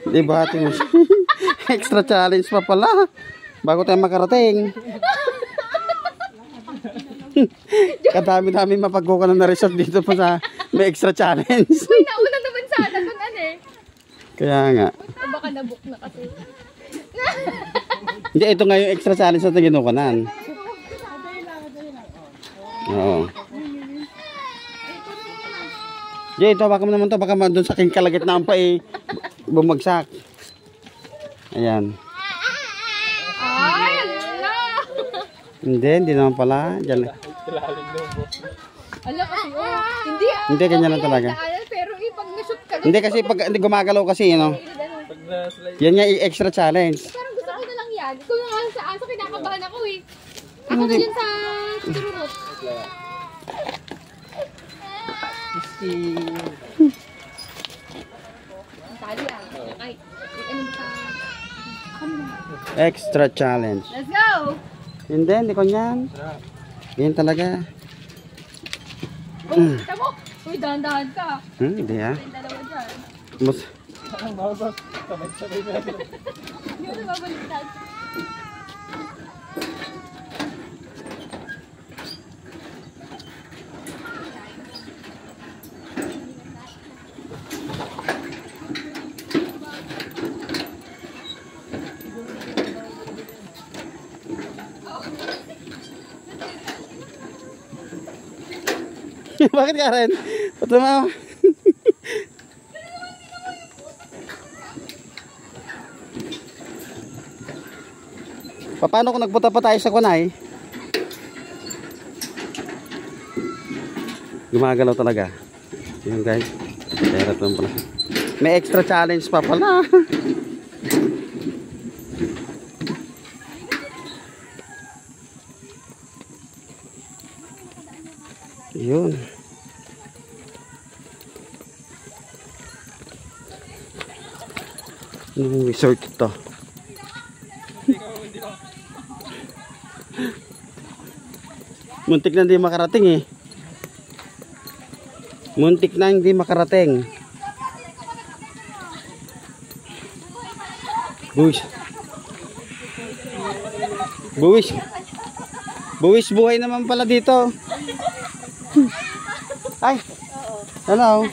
Diba mo siya? Extra challenge pa pala. Bago tayo makarating. Kadami-dami mapagkukuha na resort dito pa sa may extra challenge. Uy, nauna naman sana kung ano eh. Kaya nga. Baka nabook na kasi. Hindi, ito nga yung extra challenge na ginukunan. Oo. Hindi, ito baka naman to. Baka doon sa king kalagitnaan pa eh. Bumagsak. Ayan. Ay, ala! Hindi naman pala. Diyan. Ala kasi, oh. Hindi, ganyan lang talaga. Pero pag nashoot ka Hindi kasi pag hindi gumagalaw kasi, you know. Yan nga extra challenge. Parang gusto ko na lang yan. Ikaw na nga sa aso, kinakabahan ako eh. Ako na dyan sa turunot. Ang tali ah. Ay, ano ba Extra challenge. Let's go! Hindi ko yan. Yan talaga. Oh, kita mo! Uy, dahan-dahan ka. Hindi ah. Yung dalawa dyan. Mas... Hindi ko na babaliktad. Bakit Karen? Ba't mo? Paano kung nagpunta pa tayo sa kunay? Gumagalaw talaga. Yun guys. Kaya lang pala. May extra challenge pa pala. Yun. Anong resort ito? Muntik na hindi makarating eh. Muntik na hindi makarating. Buwis buhay naman pala dito. Ay. Hello.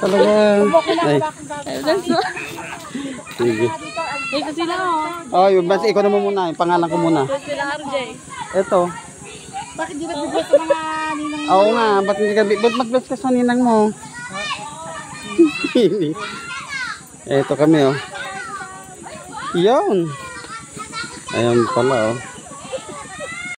Talaga. Ay. Sige. Ito sila oh. Oh, yung basta ikaw naman muna, yung pangalan ko muna. Sila RJ. Ito. Bakit di nagbibigay sa mga ninang mo? Oo nga, ba't mag-bless ka sa ninang mo? Ito kami oh. Yun. Ayan pala oh.